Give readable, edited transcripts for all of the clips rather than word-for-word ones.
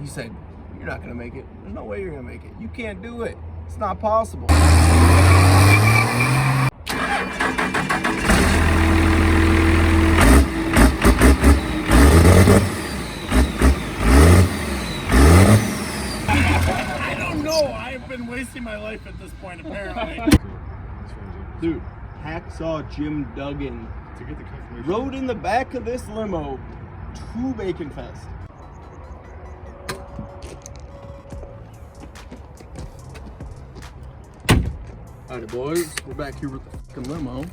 He said, "You're not gonna make it. There's no way you're gonna make it. You can't do it. It's not possible." I don't know. I've been wasting my life at this point, apparently. Dude, Hacksaw Jim Duggan To get the confirmation. rode in the back of this limo to Bacon Fest. Alright boys, we're back here with the fucking limo.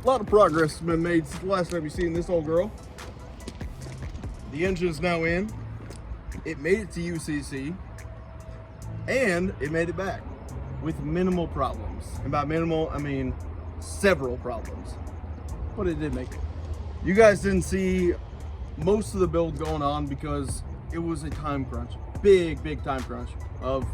A lot of progress has been made since the last time you seen this old girl. The engine's now in. It made it to UCC. And it made it back with minimal problems. And by minimal, I mean several problems. But it did make it. You guys didn't see most of the build going on because it was a time crunch. Big time crunch of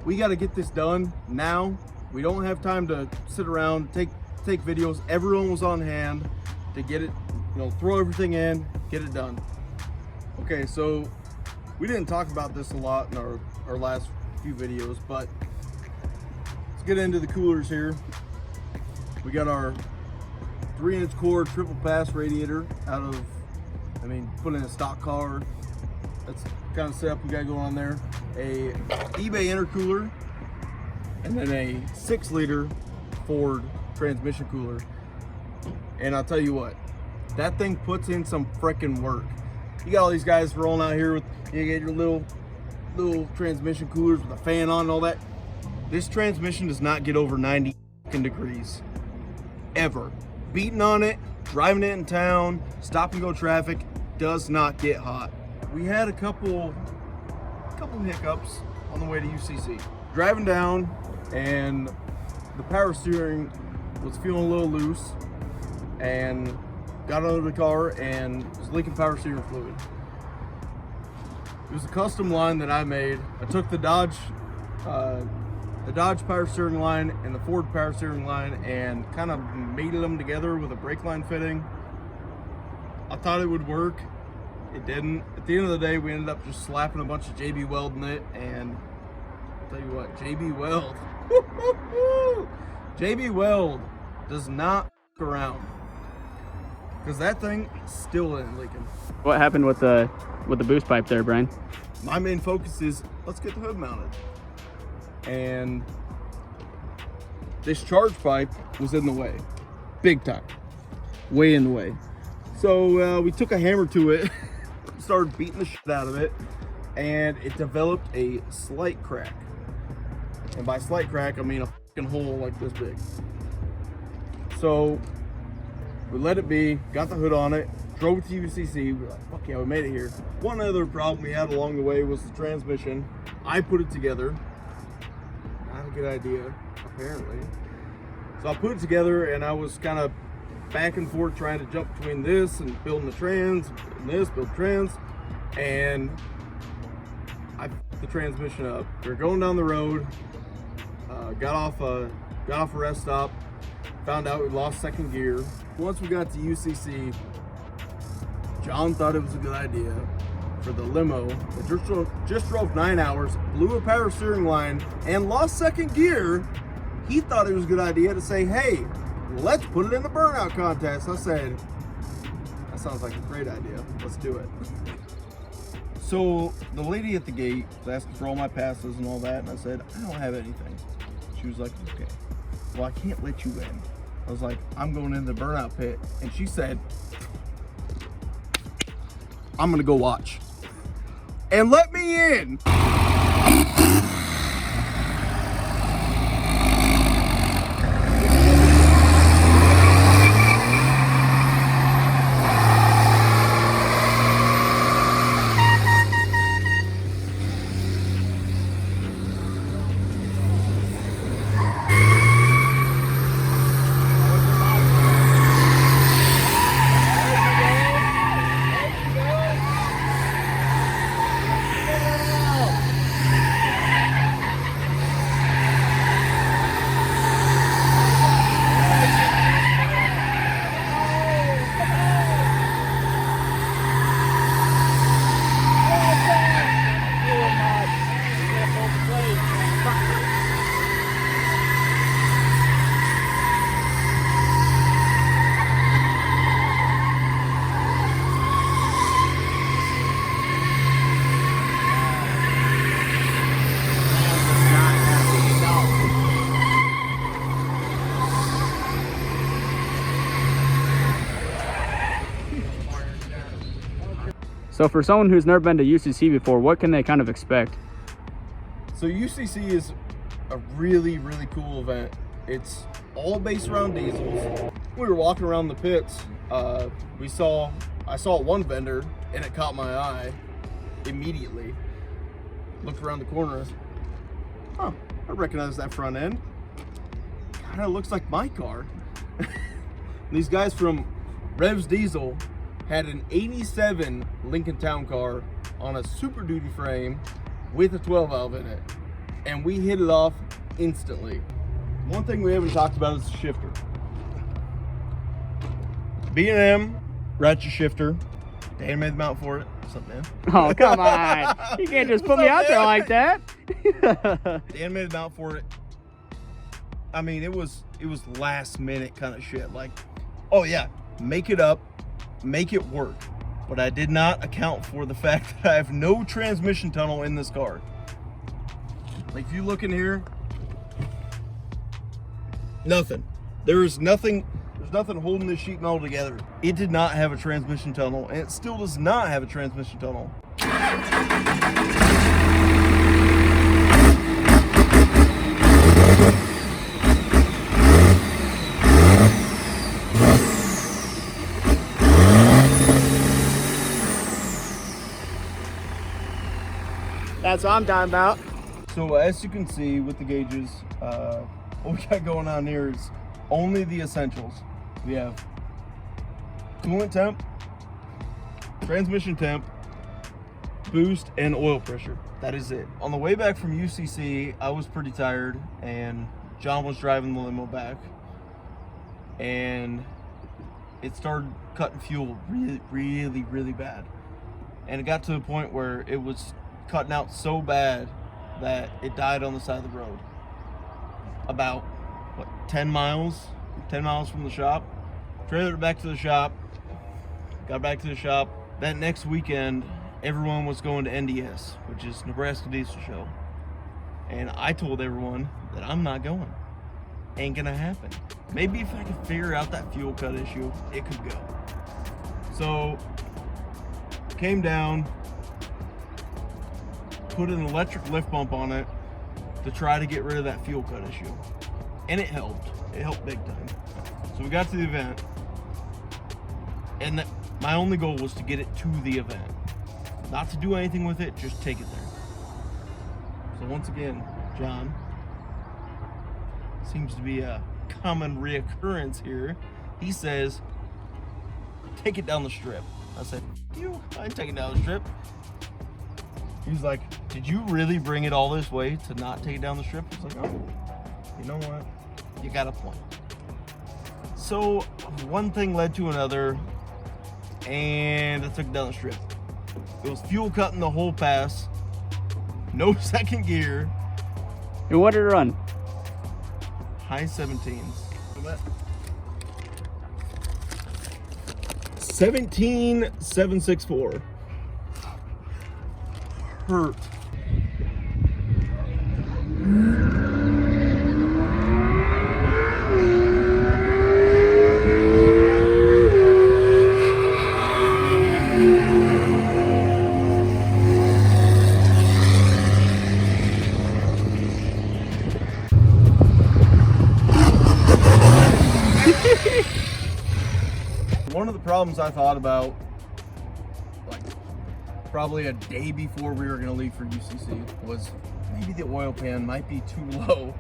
we got to get this done now. We don't have time to sit around, take videos. Everyone was on hand to get it, throw everything in, get it done. Okay, so we didn't talk about this a lot in our last few videos, but let's get into the coolers here. We got our 3-inch core triple pass radiator put in a stock car. That's the kind of setup we got going on there. A eBay intercooler, and then a 6-liter Ford transmission cooler. And I'll tell you what, that thing puts in some freaking work. You got all these guys rolling out here with, you get your little transmission coolers with a fan on and all that. This transmission does not get over 90 degrees ever. Beating on it, driving it in town, stop and go traffic does not get hot. We had a couple hiccups on the way to UCC. Driving down, and the power steering was feeling a little loose, and got out of the car and was leaking power steering fluid. It was a custom line that I made. I took the Dodge power steering line and the Ford power steering line and kind of mated them together with a brake line fitting. I thought it would work. It didn't. At the end of the day, we ended up just slapping a bunch of JB Weld in it, and I'll tell you what, JB Weld, JB Weld does not f around, because that thing still isn't leaking. What happened with the boost pipe there, Brian? My main focus is let's get the hood mounted, and this charge pipe was in the way, big time, way in the way. So we took a hammer to it, started beating the shit out of it, and it developed a slight crack. And by slight crack, I mean a fucking hole like this big. So we let it be, got the hood on it, drove it to UCC. We're like, fuck yeah, we made it here. One other problem we had along the way was the transmission. I put it together. Not a good idea, apparently. So I put it together, and I was kind of back and forth trying to jump between this and building the trans, and this, build trans, and I f***ed the transmission up. We were going down the road, got off a rest stop, found out we lost second gear. Once we got to UCC, John thought it was a good idea for the limo that just drove 9 hours, blew a power steering line, and lost second gear. He thought it was a good idea to say, hey, let's put it in the burnout contest. I said, that sounds like a great idea. Let's do it. So the lady at the gate was asking for all my passes and all that, and I said, I don't have anything. She was like, okay, well, I can't let you in. I was like, I'm going in the burnout pit. And she said, I'm gonna go watch. And let me in. So for someone who's never been to UCC before, what can they kind of expect? So UCC is a really, really cool event. It's all based around diesels. We were walking around the pits. I saw one vendor and it caught my eye immediately. Looked around the corner. Huh, I recognize that front end. Kind of looks like my car. These guys from Revs Diesel had an 87 Lincoln Town Car on a Super Duty frame with a 12 valve in it. And we hit it off instantly. One thing we haven't talked about is the shifter. B&M ratchet shifter. Dan made the mount for it. What's up, man? Oh, come on. You can't just put me out there like that. Dan made the mount for it. I mean, it was last minute kind of shit. Like, oh yeah, make it up, make it work. But I did not account for the fact that I have no transmission tunnel in this car. Like, if you look in here, nothing. There's nothing holding this sheet metal together. It did not have a transmission tunnel, and it still does not have a transmission tunnel. That's what I'm talking about. So as you can see with the gauges, what we got going on here is only the essentials. We have coolant temp, transmission temp, boost, and oil pressure. That is it. On the way back from UCC, I was pretty tired, and John was driving the limo back, and it started cutting fuel really bad. And it got to the point where it was cutting out so bad that it died on the side of the road. About, what, 10 miles from the shop. Trailered it back to the shop. Got back to the shop. That next weekend, everyone was going to NDS, which is Nebraska Diesel Show. And I told everyone that I'm not going. Ain't gonna happen. Maybe if I could figure out that fuel cut issue, it could go. So, came down, put an electric lift pump on it to try to get rid of that fuel cut issue. And it helped. It helped big time. So we got to the event, and my only goal was to get it to the event. Not to do anything with it, just take it there. So once again, John, seems to be a common reoccurrence here. He says, take it down the strip. I said, you, I ain't taking it down the strip. He's like, did you really bring it all this way to not take it down the strip? I was like, oh, you know what? You got a point. So one thing led to another, and I took it down the strip. It was fuel cutting the whole pass, no second gear. And what did it run? High 17s. 17,764. Hurt. One of the problems I thought about, like, probably a day before we were going to leave for UCC, was maybe the oil pan might be too low.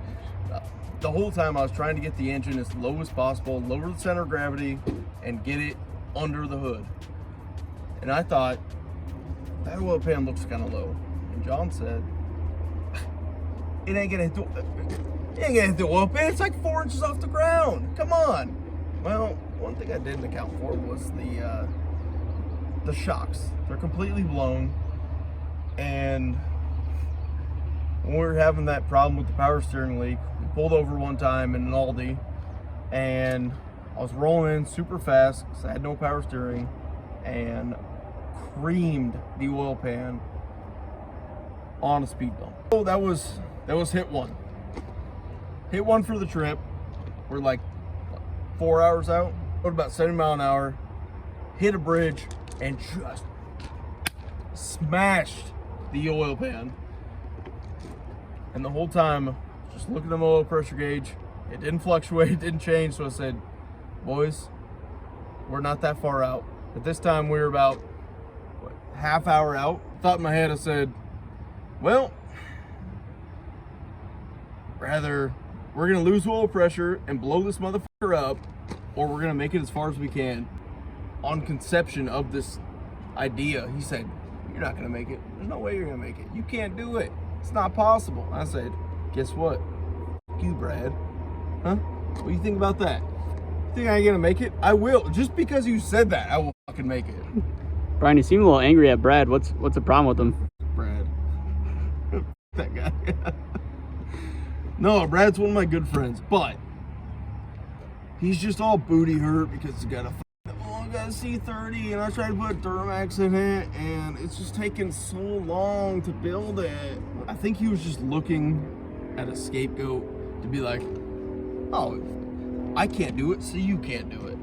The whole time I was trying to get the engine as low as possible, lower the center of gravity, and get it under the hood. And I thought, that oil pan looks kind of low. And John said, it ain't gonna hit the oil pan. It's like 4 inches off the ground. Come on. Well, one thing I didn't account for was the shocks. They're completely blown. And when we were having that problem with the power steering leak, we pulled over one time in an Aldi, and I was rolling in super fast because I had no power steering, and creamed the oil pan on a speed bump. So that was hit one. Hit one for the trip. We're like 4 hours out, rode about 70 miles an hour, hit a bridge, and just smashed the oil pan. And the whole time, just looking at my oil pressure gauge, it didn't fluctuate, it didn't change. So I said, boys, we're not that far out. At this time, we were about, what, half hour out. Thought in my head, I said, well, rather we're gonna lose oil pressure and blow this motherfucker up, or we're gonna make it as far as we can. On conception of this idea, he said, you're not gonna make it. There's no way you're gonna make it. You can't do it. It's not possible. I said, guess what? F you, Brad. Huh? What do you think about that? You think I ain't gonna make it? I will. Just because you said that, I will fucking make it. Brian, you seem a little angry at Brad. What's the problem with him? Brad. That guy. No, Brad's one of my good friends, but he's just all booty hurt because he's got a C30 and I tried to put Duramax in it and it's just taking so long to build it. I think he was just looking at a scapegoat to be like, oh, I can't do it, so you can't do it.